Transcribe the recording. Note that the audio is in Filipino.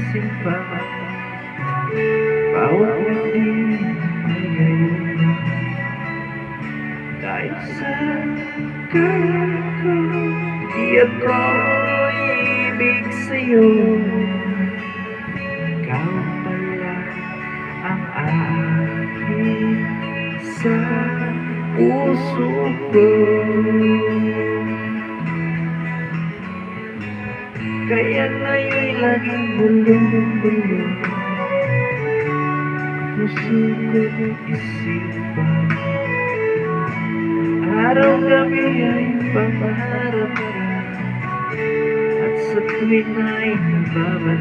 simpan. Bawat ngiti ay ngayon, dahil sa kaya ko, di ako ibig sa'yo. Ikaw pala ang aking sa puso ko. Kaya ngayon'y laging bulong-bulong puso ko'y isipan. Araw-gabi ay pangarap ka, at sa tuwing ay nababalik